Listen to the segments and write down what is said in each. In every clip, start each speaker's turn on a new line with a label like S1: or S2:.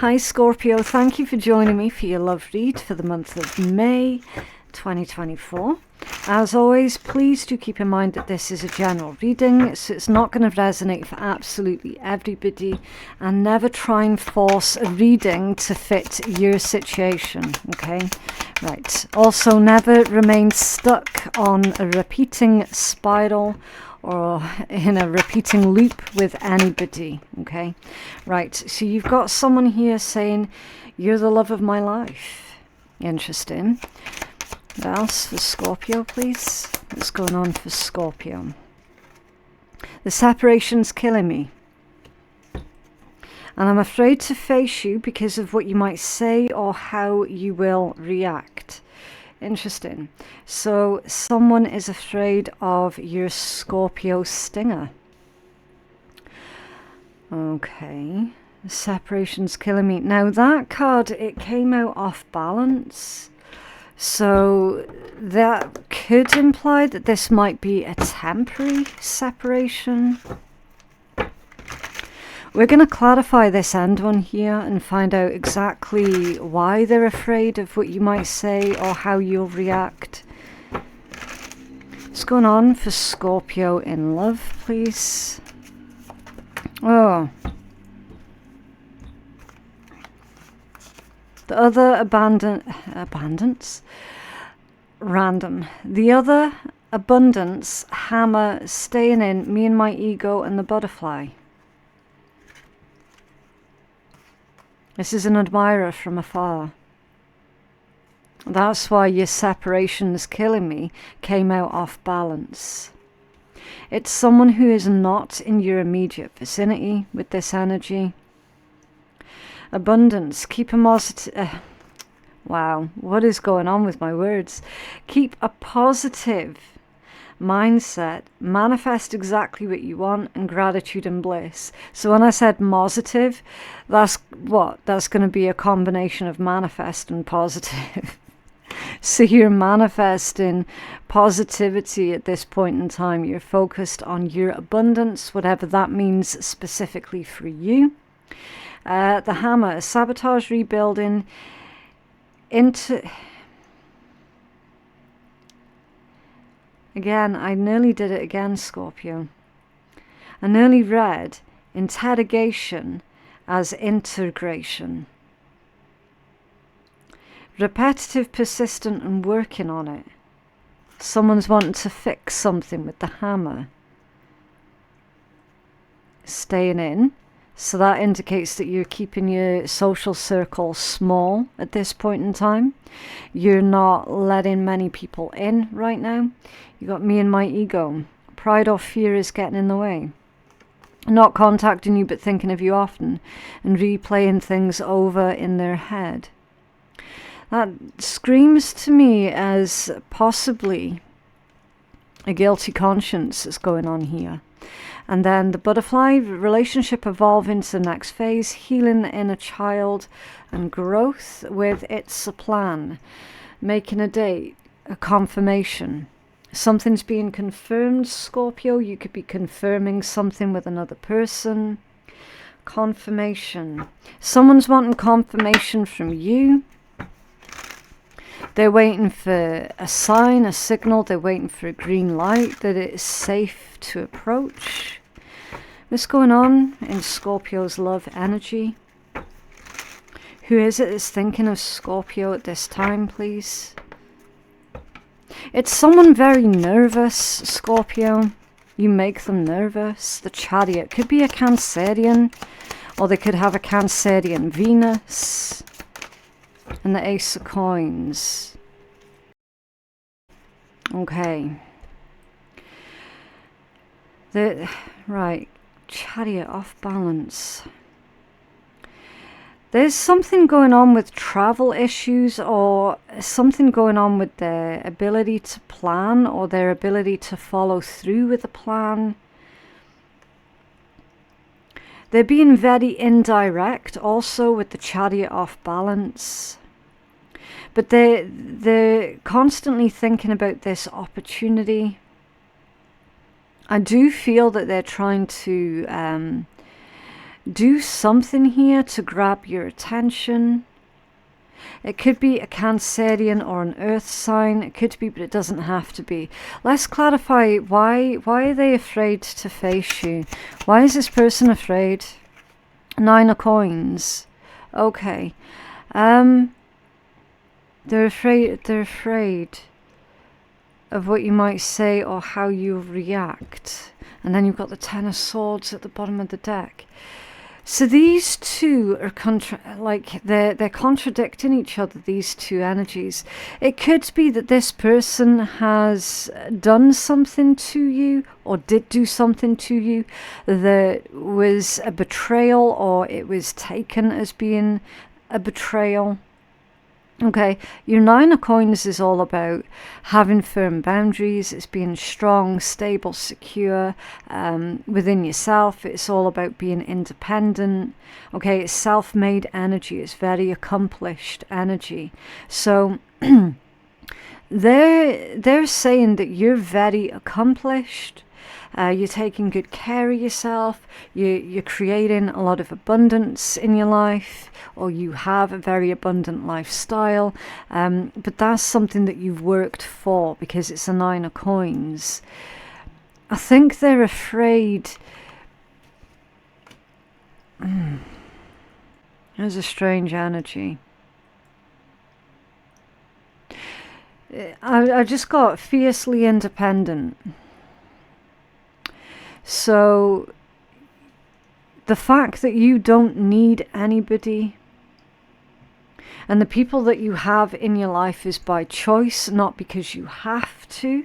S1: Hi Scorpio, thank you for joining me for your love read for the month of May 2024. As always, please do keep in mind that this is a general reading, so it's not going to resonate for absolutely everybody, and never try and force a reading to fit your situation, okay? Right. Also, never remain stuck on a repeating spiral or in a repeating loop with anybody, okay? Right, so you've got someone here saying, you're the love of my life. Interesting. What else for Scorpio, please? What's going on for Scorpio? The separation's killing me. And I'm afraid to face you because of what you might say or how you will react. Interesting. So someone is afraid of your Scorpio stinger. Okay. The separation's killing me. Now that card, it came out off balance. So that could imply that this might be a temporary separation. We're going to clarify this end one here and find out exactly why they're afraid of what you might say or how you'll react. What's going on for Scorpio in love, please? Oh. The other abundance? Random. The other abundance, hammer, staying in, me and my ego and the butterfly. This is an admirer from afar. That's why your separation's killing me came out off balance. It's someone who is not in your immediate vicinity with this energy. Abundance, keep a positive... wow, what is going on with my words? Keep a positive mindset, manifest exactly what you want, and gratitude and bliss. So when I said positive, that's what? That's going to be a combination of manifest and positive. So you're manifesting positivity at this point in time. You're focused on your abundance, whatever that means specifically for you. The hammer, sabotage, rebuilding, Again, I nearly did it again, Scorpio. I nearly read interrogation as integration. Repetitive, persistent, and working on it. Someone's wanting to fix something with the hammer. Staying in. So that indicates that you're keeping your social circle small at this point in time. You're not letting many people in right now. You got me and my ego. Pride or fear is getting in the way. Not contacting you but thinking of you often and replaying things over in their head. That screams to me as possibly a guilty conscience that's going on here. And then the butterfly, relationship evolving to the next phase, healing the inner child and growth with it's a plan. Making a date, a confirmation. Something's being confirmed, Scorpio. You could be confirming something with another person. Confirmation. Someone's wanting confirmation from you. They're waiting for a sign, a signal. They're waiting for a green light that it is safe to approach. What's going on in Scorpio's love energy? Who is it that's thinking of Scorpio at this time, please? It's someone very nervous, Scorpio. You make them nervous. The Chariot could be a Cancerian, or they could have a Cancerian Venus. And the Ace of Coins. Okay. Right. Chariot off balance. There's something going on with travel issues or something going on with their ability to plan or their ability to follow through with a plan. They're being very indirect also with the Chariot off balance. But they're constantly thinking about this opportunity. I do feel that they're trying to do something here to grab your attention. It could be a Cancerian or an earth sign. It could be, but it doesn't have to be. Let's clarify why are they afraid to face you? Why is this person afraid? 9 of coins. Okay. They're afraid of what you might say or how you react. And then you've got the 10 of swords at the bottom of the deck. So these two are they're contradicting each other, these two energies. It could be that this person has done something to you or did do something to you that was a betrayal, or it was taken as being a betrayal. Okay, your 9 of coins is all about having firm boundaries. It's being strong, stable, secure within yourself. It's all about being independent. Okay, it's self-made energy. It's very accomplished energy. So they're saying that you're very accomplished. You're taking good care of yourself. You're creating a lot of abundance in your life, or you have a very abundant lifestyle. But that's something that you've worked for, because it's a 9 of coins. I think they're afraid. There's a strange energy. I just got fiercely independent. So the fact that you don't need anybody, and the people that you have in your life is by choice, not because you have to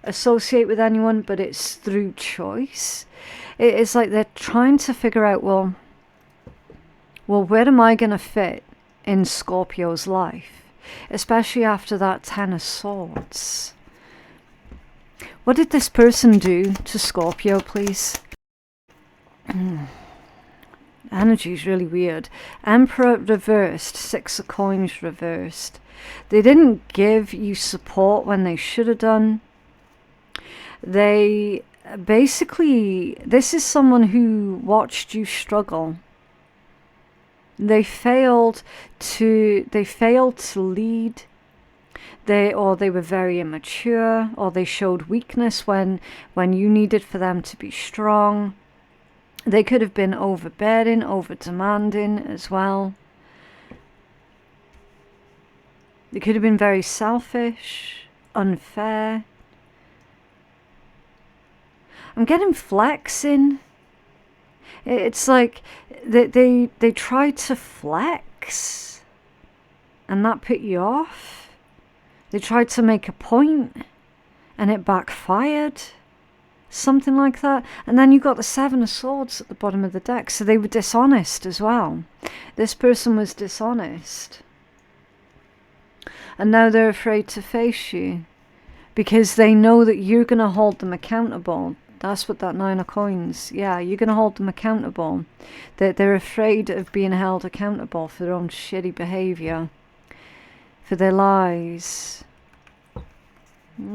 S1: associate with anyone, but it's through choice. It's like they're trying to figure out, well, where am I going to fit in Scorpio's life? Especially after that 10 of swords. What did this person do to Scorpio, please? Energy is really weird. Emperor reversed, 6 of coins reversed. They didn't give you support when they should have done. They basically, this is someone who watched you struggle. They failed to lead. They were very immature, or they showed weakness when you needed for them to be strong. They could have been overbearing, over-demanding as well. They could have been very selfish, unfair. I'm getting flexing. It's like they tried to flex, and that put you off. They tried to make a point, and it backfired. Something like that. And then you got the 7 of swords at the bottom of the deck. So they were dishonest as well. This person was dishonest. And now they're afraid to face you, because they know that you're going to hold them accountable. That's what that 9 of coins. Yeah, you're going to hold them accountable. They're afraid of being held accountable for their own shitty behaviour, for their lies.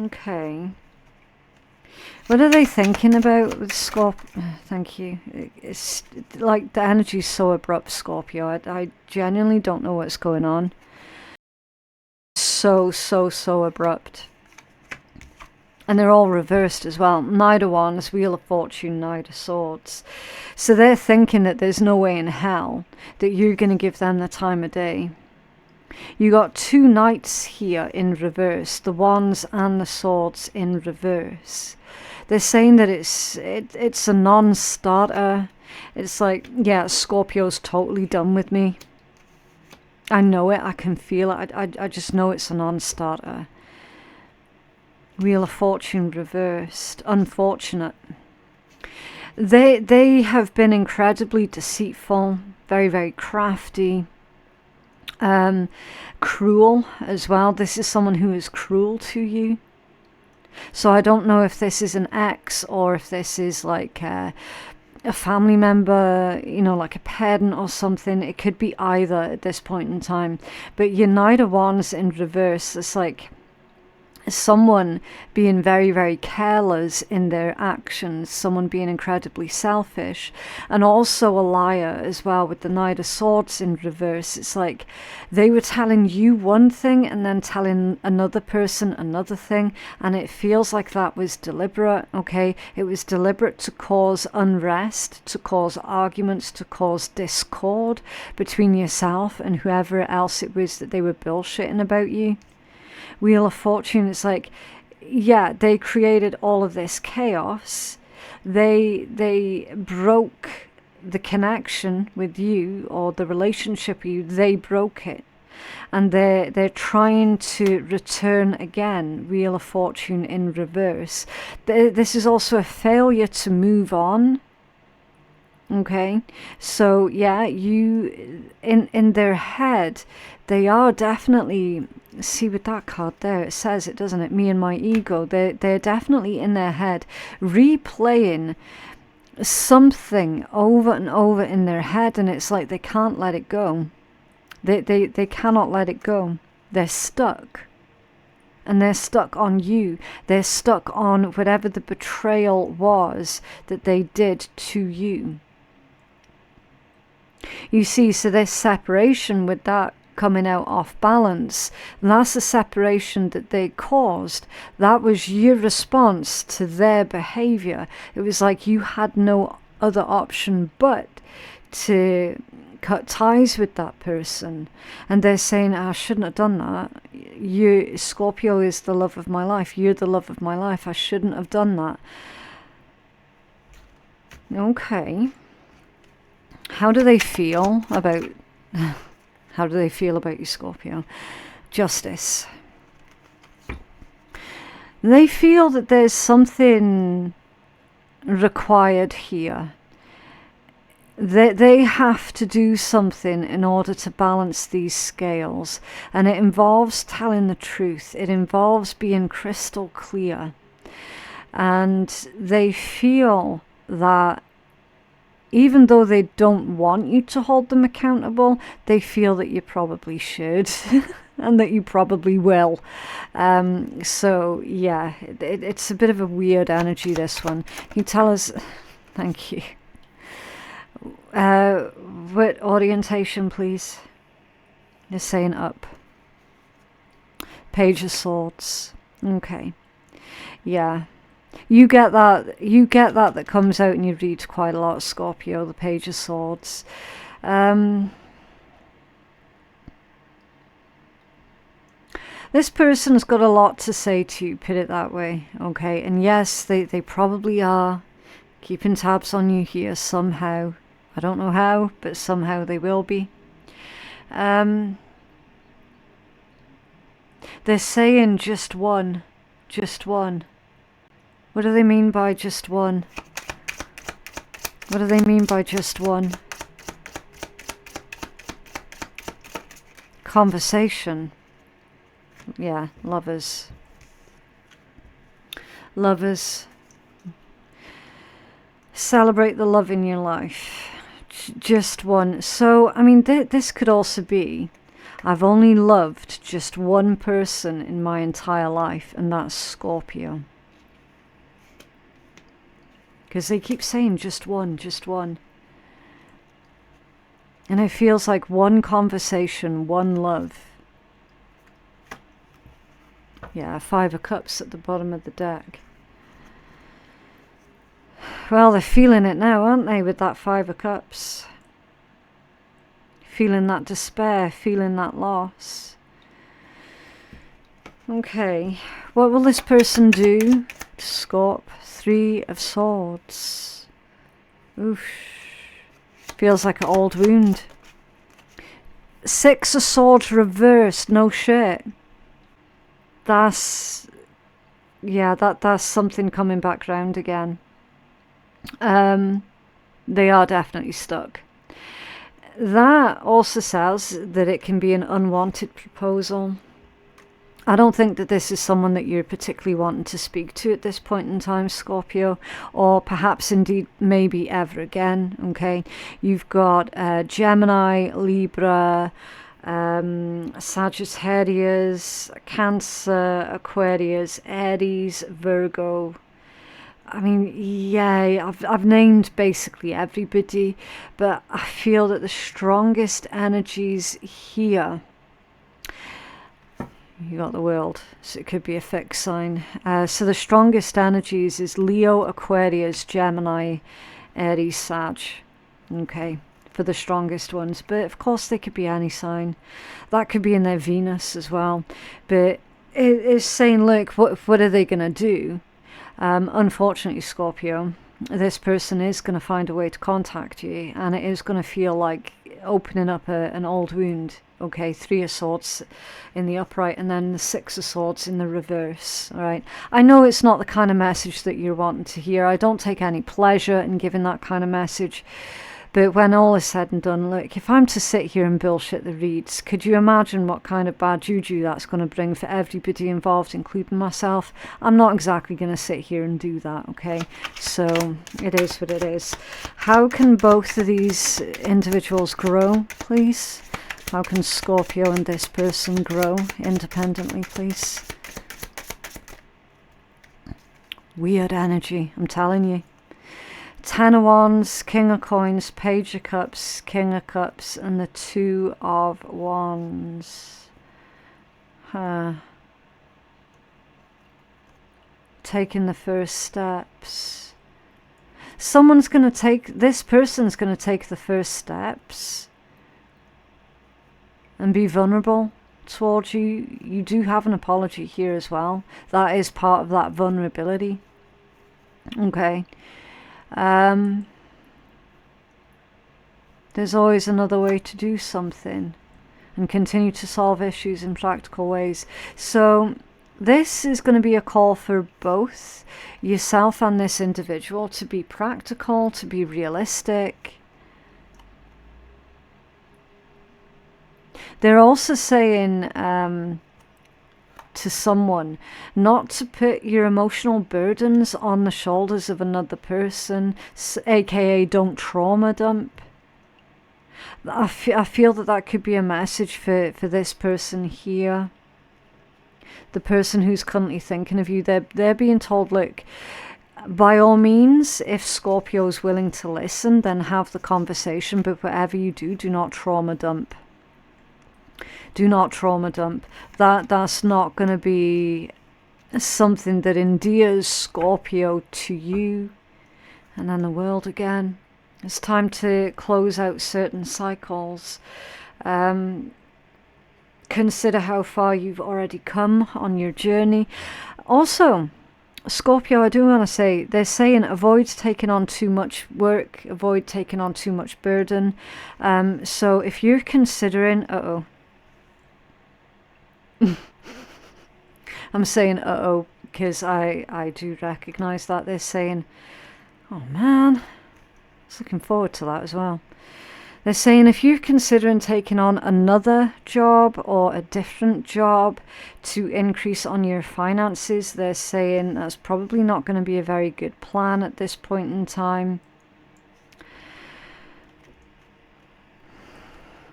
S1: Okay. What are they thinking about with Scorpio? Thank you. It's like the energy's so abrupt, Scorpio. I genuinely don't know what's going on. So abrupt. And they're all reversed as well. Knight of Wands, Wheel of Fortune, Knight of Swords. So they're thinking that there's no way in hell that you're going to give them the time of day. You got 2 knights here in reverse, the wands and the swords in reverse. They're saying that it's a non-starter. It's like, yeah, Scorpio's totally done with me. I know it, I can feel it, I just know it's a non-starter. Wheel of Fortune reversed, unfortunate. They have been incredibly deceitful, very, very crafty. Cruel as well. This is someone who is cruel to you. So I don't know if this is an ex, or if this is like a family member, you know, like a parent or something. It could be either at this point in time. But your Knight of Wands in reverse, it's like someone being very, very careless in their actions, someone being incredibly selfish, and also a liar as well with the Knight of Swords in reverse. It's like they were telling you one thing and then telling another person another thing, and it feels like that was deliberate, okay? It was deliberate to cause unrest, to cause arguments, to cause discord between yourself and whoever else it was that they were bullshitting about you. Wheel of Fortune, it's like, yeah, they created all of this chaos. They broke the connection with you, or the relationship with you. They broke it, and they're trying to return again. Wheel of Fortune in reverse. This is also a failure to move on. Okay, so yeah, you in their head, they are definitely, see with that card there, it says it, doesn't it? Me and my ego. They're definitely in their head replaying something over and over in their head, and it's like they can't let it go. They cannot let it go. They're stuck. And they're stuck on you. They're stuck on whatever the betrayal was that they did to you. You see, so this separation with that coming out off balance, and that's the separation that they caused. That was your response to their behavior. It was like you had no other option but to cut ties with that person. And they're saying, I shouldn't have done that. You, Scorpio, is the love of my life. You're the love of my life. I shouldn't have done that. Okay. How do they feel about you, Scorpio? Justice. They feel that there's something required here. They have to do something in order to balance these scales, and it involves telling the truth. It involves being crystal clear, and they feel that even though they don't want you to hold them accountable, they feel that you probably should and that you probably will. So yeah, it's a bit of a weird energy, this one. Can you tell us? Thank you. What orientation, please? You're saying up. Page of Swords. Okay. Yeah. You get that comes out and you read quite a lot, Scorpio, the Page of Swords. This person's got a lot to say to you, put it that way, okay? And yes, they probably are keeping tabs on you here somehow. I don't know how, but somehow they will be. They're saying just one. Just one. What do they mean by just one? What do they mean by just one? Conversation. Yeah, lovers. Lovers. Celebrate the love in your life. Just one. So, I mean, this could also be, I've only loved just one person in my entire life, and that's Scorpio. Because they keep saying just one, just one. And it feels like one conversation, one love. Yeah, 5 of Cups at the bottom of the deck. Well, they're feeling it now, aren't they, with that 5 of Cups? Feeling that despair, feeling that loss. Okay, what will this person do? Scorp, 3 of Swords. Oof. Feels like an old wound. 6 of Swords reversed, no shit. That's, yeah, that's something coming back round again. They are definitely stuck. That also says that it can be an unwanted proposal. I don't think that this is someone that you're particularly wanting to speak to at this point in time, Scorpio, or perhaps indeed maybe ever again, okay? You've got Gemini, Libra, Sagittarius, Cancer, Aquarius, Aries, Virgo. I mean, yeah, I've named basically everybody, but I feel that the strongest energies here, you got the world, so it could be a fixed sign. So the strongest energies is Leo, Aquarius, Gemini, Aries, Sag. Okay, for the strongest ones. But of course they could be any sign. That could be in their Venus as well. But it is saying, look, what are they going to do? Unfortunately, Scorpio, this person is going to find a way to contact you, and it is going to feel like opening up an old wound. Okay, 3 of Swords in the upright, and then the 6 of Swords in the reverse. All right, I know it's not the kind of message that you're wanting to hear. I don't take any pleasure in giving that kind of message. But when all is said and done, look, if I'm to sit here and bullshit the reads, could you imagine what kind of bad juju that's going to bring for everybody involved, including myself? I'm not exactly going to sit here and do that, okay? So it is what it is. How can both of these individuals grow, please? How can Scorpio and this person grow independently, please? Weird energy, I'm telling you. 10 of Wands, King of Coins, Page of Cups, King of Cups, and the 2 of Wands. Taking the first steps. This person's going to take the first steps and be vulnerable towards you. You do have an apology here as well. That is part of that vulnerability. Okay. There's always another way to do something and continue to solve issues in practical ways. So this is going to be a call for both yourself and this individual to be practical, to be realistic. They're also saying to someone not to put your emotional burdens on the shoulders of another person, aka don't trauma dump. I feel that could be a message for this person here. The person who's currently thinking of you, they're being told, look, by all means, if Scorpio's willing to listen, then have the conversation, but whatever you do, do not trauma dump. Do not trauma dump. That's not going to be something that endears Scorpio to you. And then the world again. It's time to close out certain cycles. Consider how far you've already come on your journey. Also, Scorpio, I do want to say, they're saying avoid taking on too much work, avoid taking on too much burden. So if you're considering, I'm saying because I do recognize that they're saying, oh man, I was looking forward to that as well. They're saying if you're considering taking on another job or a different job to increase on your finances, they're saying that's probably not going to be a very good plan at this point in time.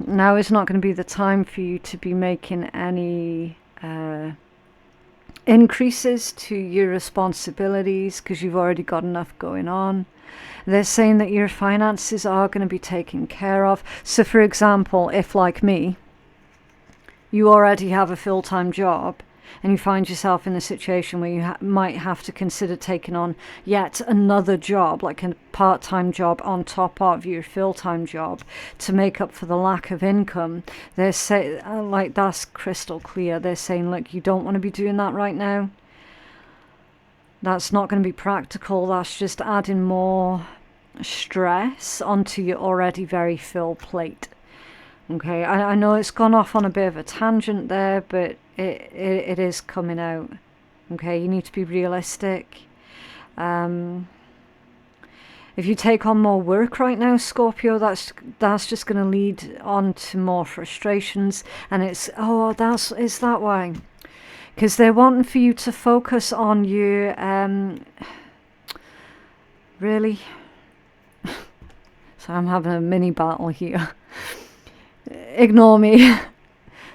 S1: Now is not going to be the time for you to be making any increases to your responsibilities because you've already got enough going on. They're saying that your finances are going to be taken care of. So for example, if like me, you already have a full-time job and you find yourself in a situation where you might have to consider taking on yet another job, like a part-time job on top of your full-time job to make up for the lack of income, they're saying, like, that's crystal clear. They're saying, look, you don't want to be doing that right now. That's not going to be practical. That's just adding more stress onto your already very full plate. Okay, I know it's gone off on a bit of a tangent there, but it is coming out. Okay, you need to be realistic. If you take on more work right now, Scorpio, that's just going to lead on to more frustrations. And is that why? Because they're wanting for you to focus on your really. So I'm having a mini battle here. Ignore me.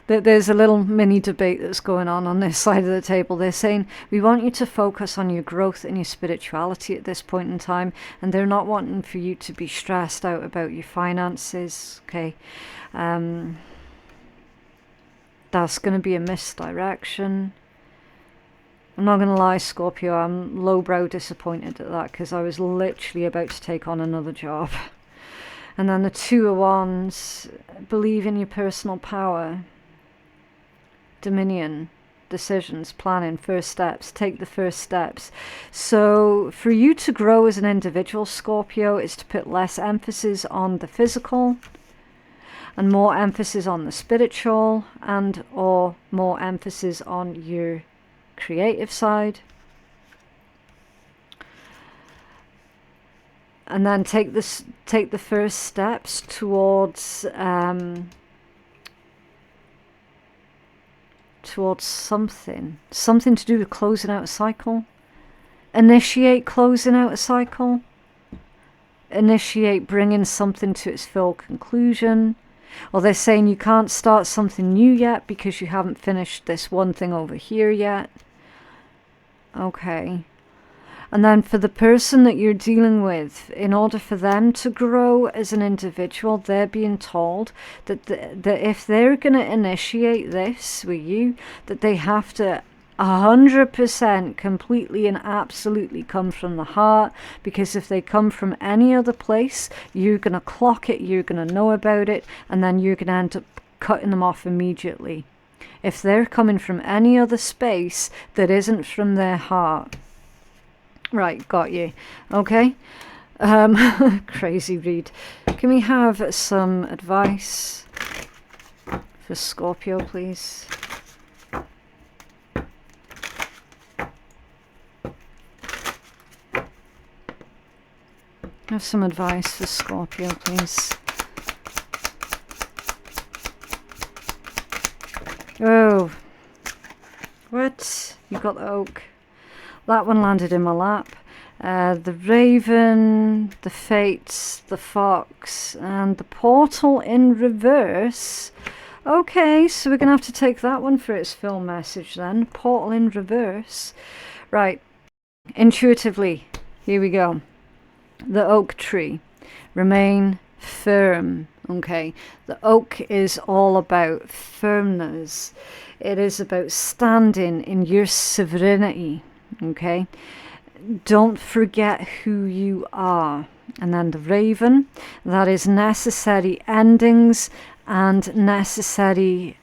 S1: There's a little mini debate that's going on this side of the table. They're saying, we want you to focus on your growth and your spirituality at this point in time, and they're not wanting for you to be stressed out about your finances, okay? That's going to be a misdirection. I'm not going to lie, Scorpio, I'm lowbrow disappointed at that, because I was literally about to take on another job. And then the Two of Wands, believe in your personal power. Dominion, decisions, planning, first steps, take the first steps. So for you to grow as an individual, Scorpio, is to put less emphasis on the physical and more emphasis on the spiritual, and or more emphasis on your creative side. And then take the first steps towards something to do with closing out a cycle. Initiate closing out a cycle. Initiate bringing something to its full conclusion. Or they're saying you can't start something new yet because you haven't finished this one thing over here yet. Okay. And then for the person that you're dealing with, in order for them to grow as an individual, they're being told that that if they're going to initiate this with you, that they have to 100% completely and absolutely come from the heart, because if they come from any other place, you're going to clock it, you're going to know about it, and then you're going to end up cutting them off immediately. If they're coming from any other space that isn't from their heart. Right, got you. Okay. Crazy read. Can we have some advice for Scorpio, please? Have some advice for Scorpio, please. Oh. What? You got the oak. That one landed in my lap. The raven, the fates, the fox, and the portal in reverse. Okay, so we're going to have to take that one for its full message then. Portal in reverse. Right. Intuitively, here we go. The oak tree. Remain firm. Okay. The oak is all about firmness. It is about standing in your sovereignty. Okay, don't forget who you are. And then the raven, that is necessary endings and necessary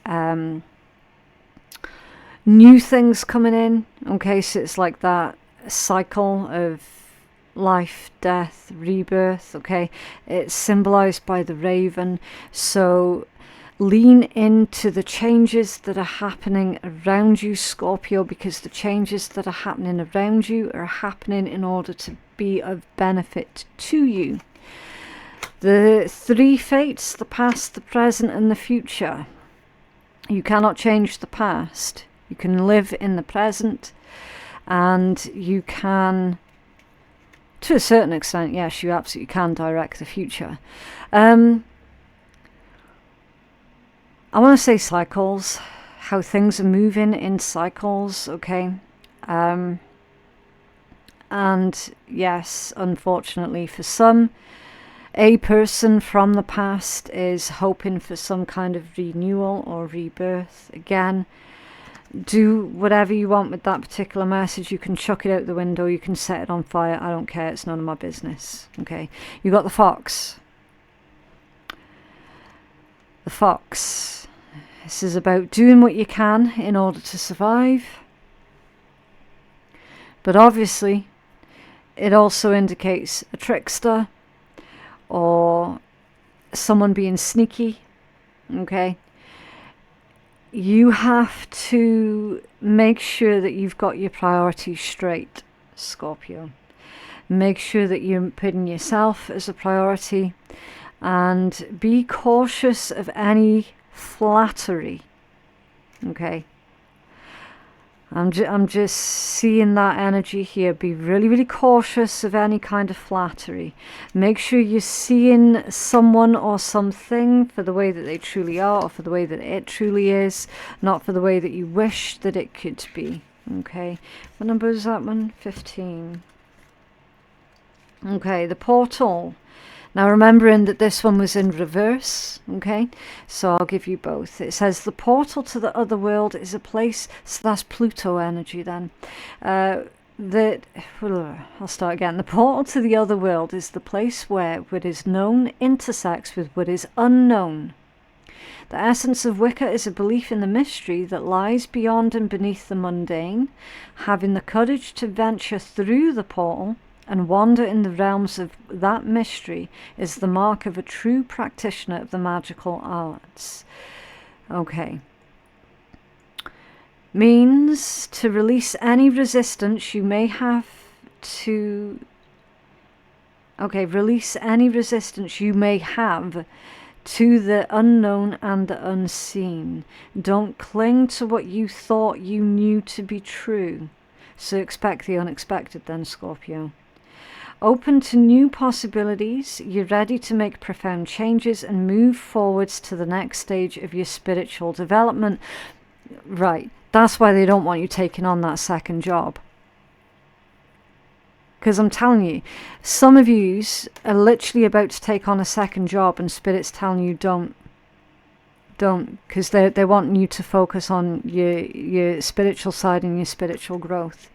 S1: new things coming in. Okay, so it's like that cycle of life, death, rebirth. Okay, it's symbolized by the raven. So lean into the changes that are happening around you, Scorpio, because the changes that are happening around you are happening in order to be of benefit to you. The three fates, the past, the present, and the future. You cannot change the past. You can live in the present, and you can, to a certain extent, yes, you absolutely can direct the future. I want to say cycles, how things are moving in cycles, okay? And yes, unfortunately for some, a person from the past is hoping for some kind of renewal or rebirth. Again, do whatever you want with that particular message. You can chuck it out the window, you can set it on fire, I don't care, it's none of my business, okay? You got the fox. The fox. This is about doing what you can in order to survive. But obviously, it also indicates a trickster or someone being sneaky. Okay? You have to make sure that you've got your priorities straight, Scorpio. Make sure that you're putting yourself as a priority, and be cautious of any flattery. Okay, I'm just seeing that energy here. Be really, really cautious of any kind of flattery. Make sure you're seeing someone or something for the way that they truly are, or for the way that it truly is, not for the way that you wish that it could be. Okay, what number is that one? 15. Okay, the portal. Now remembering that this one was in reverse, okay, so I'll give you both. It says the portal to the other world is a place, so that's Pluto energy then, I'll start again. The portal to the other world is the place where what is known intersects with what is unknown. The essence of Wicca is a belief in the mystery that lies beyond and beneath the mundane. Having the courage to venture through the portal and wander in the realms of that mystery is the mark of a true practitioner of the magical arts. Okay. Means to release any resistance you may have to... Okay, release any resistance you may have to the unknown and the unseen. Don't cling to what you thought you knew to be true. So expect the unexpected then, Scorpio. Open to new possibilities, you're ready to make profound changes and move forwards to the next stage of your spiritual development. Right, that's why they don't want you taking on that second job. Because I'm telling you, some of yous are literally about to take on a second job and Spirit's telling you don't, because they're wanting you to focus on your spiritual side and your spiritual growth.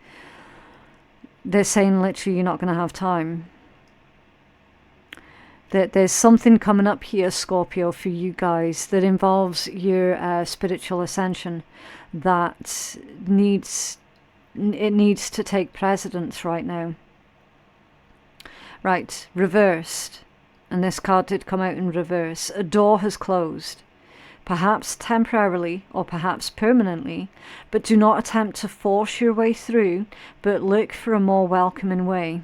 S1: They're saying literally you're not going to have time. That there's something coming up here, Scorpio, for you guys that involves your spiritual ascension that needs to take precedence right now. Right, reversed. And this card did come out in reverse. A door has closed. Perhaps temporarily or perhaps permanently, but do not attempt to force your way through, but look for a more welcoming way.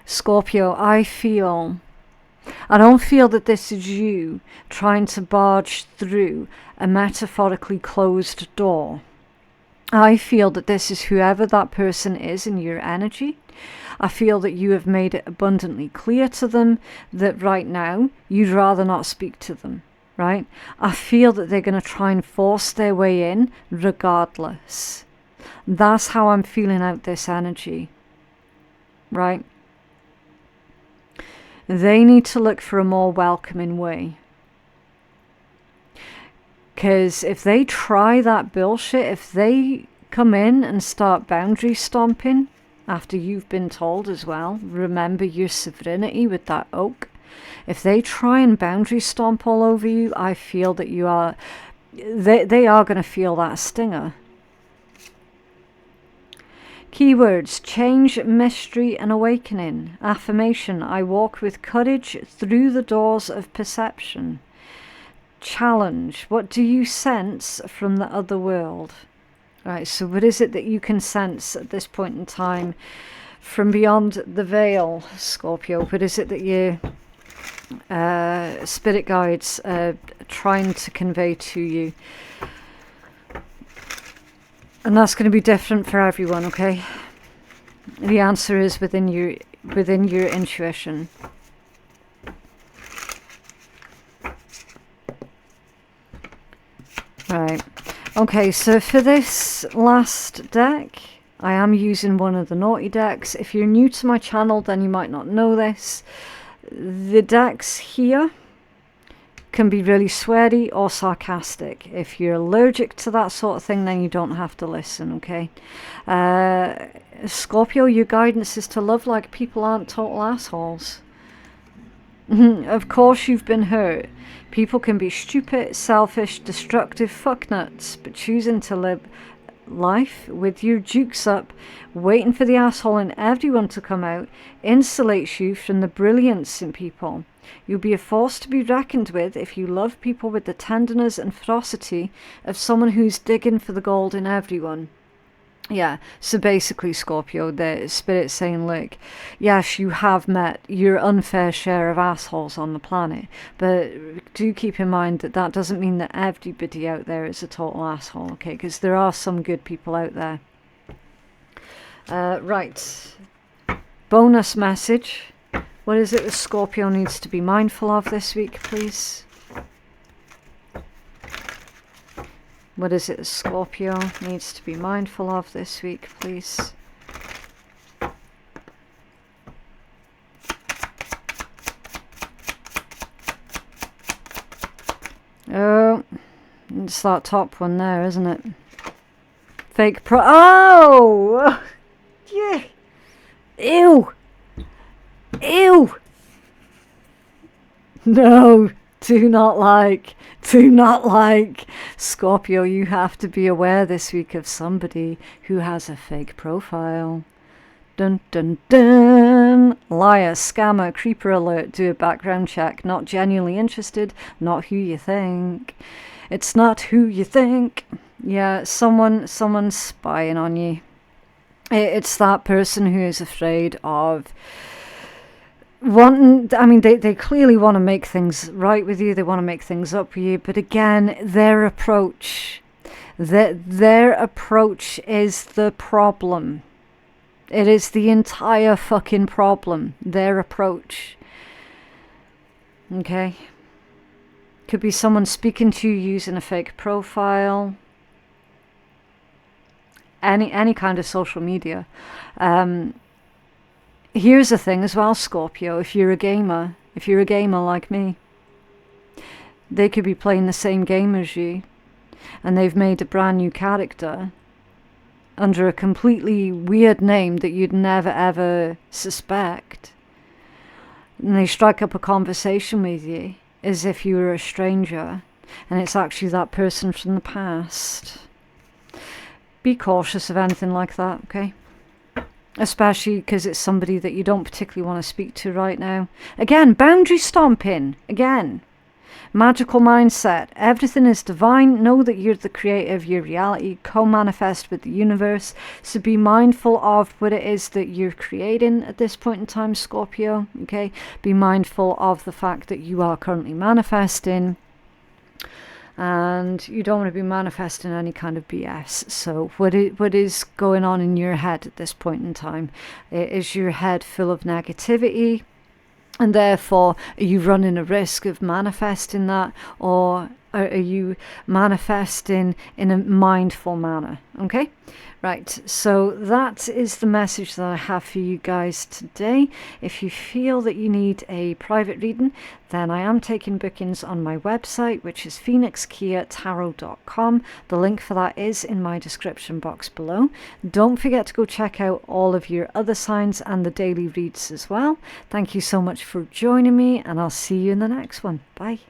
S1: Scorpio, I don't feel that this is you trying to barge through a metaphorically closed door. I feel that this is whoever that person is in your energy. I feel that you have made it abundantly clear to them that right now you'd rather not speak to them, right? I feel that they're going to try and force their way in regardless. That's how I'm feeling out this energy, right? They need to look for a more welcoming way. Because if they try that bullshit, if they come in and start boundary stomping, after you've been told as well, remember your sovereignty with that oak. If they try and boundary stomp all over you, I feel that they are going to feel that stinger. Keywords: change, mystery and awakening. Affirmation: I walk with courage through the doors of perception. Challenge: what do you sense from the other world? Right, so what is it that you can sense at this point in time from beyond the veil, Scorpio? What is it that your spirit guides are trying to convey to you? And that's going to be different for everyone, okay? The answer is within your intuition. Right. Okay, so for this last deck, I am using one of the naughty decks. If you're new to my channel, then you might not know this. The decks here can be really sweary or sarcastic. If you're allergic to that sort of thing, then you don't have to listen, okay? Scorpio, your guidance is to love like people aren't total assholes. Of course you've been hurt. People can be stupid, selfish, destructive fucknuts, but choosing to live life with your jukes up, waiting for the asshole in everyone to come out, insulates you from the brilliance in people. You'll be a force to be reckoned with if you love people with the tenderness and ferocity of someone who's digging for the gold in everyone. Yeah, so basically, Scorpio, the spirit's saying, look, yes, you have met your unfair share of assholes on the planet, but do keep in mind that that doesn't mean that everybody out there is a total asshole, okay? Because there are some good people out there. Right. Bonus message. What is it that Scorpio needs to be mindful of this week, please? What is it that Scorpio needs to be mindful of this week, please? Oh, it's that top one there, isn't it? Fake oh! Yeah! Ew! Ew! No! Do not like. Scorpio, you have to be aware this week of somebody who has a fake profile. Dun dun dun! Liar, scammer, creeper alert, do a background check. Not genuinely interested, not who you think. It's not who you think. Yeah, someone's spying on you. It's that person who is afraid of they clearly want to make things right with you. They want to make things up with you. But again, their approach is the problem. It is the entire fucking problem. Their approach. Okay? Could be someone speaking to you using a fake profile. Any kind of social media. Here's the thing as well, Scorpio, if you're a gamer like me, they could be playing the same game as you, and they've made a brand new character under a completely weird name that you'd never ever suspect. And they strike up a conversation with you as if you were a stranger, and it's actually that person from the past. Be cautious of anything like that, okay? Especially because it's somebody that you don't particularly want to speak to right now. Again, boundary stomping. Again, magical mindset. Everything is divine. Know that you're the creator of your reality. Co-manifest with the universe. So be mindful of what it is that you're creating at this point in time, Scorpio. Okay? Be mindful of the fact that you are currently manifesting. And you don't want to be manifesting any kind of BS. So what is going on in your head at this point in time? Is your head full of negativity? And therefore, are you running a risk of manifesting that? Or are you manifesting in a mindful manner? Okay? Right, so that is the message that I have for you guys today. If you feel that you need a private reading, then I am taking bookings on my website, which is phoenixkeiatarot.com. The link for that is in my description box below. Don't forget to go check out all of your other signs and the daily reads as well. Thank you so much for joining me, and I'll see you in the next one. Bye.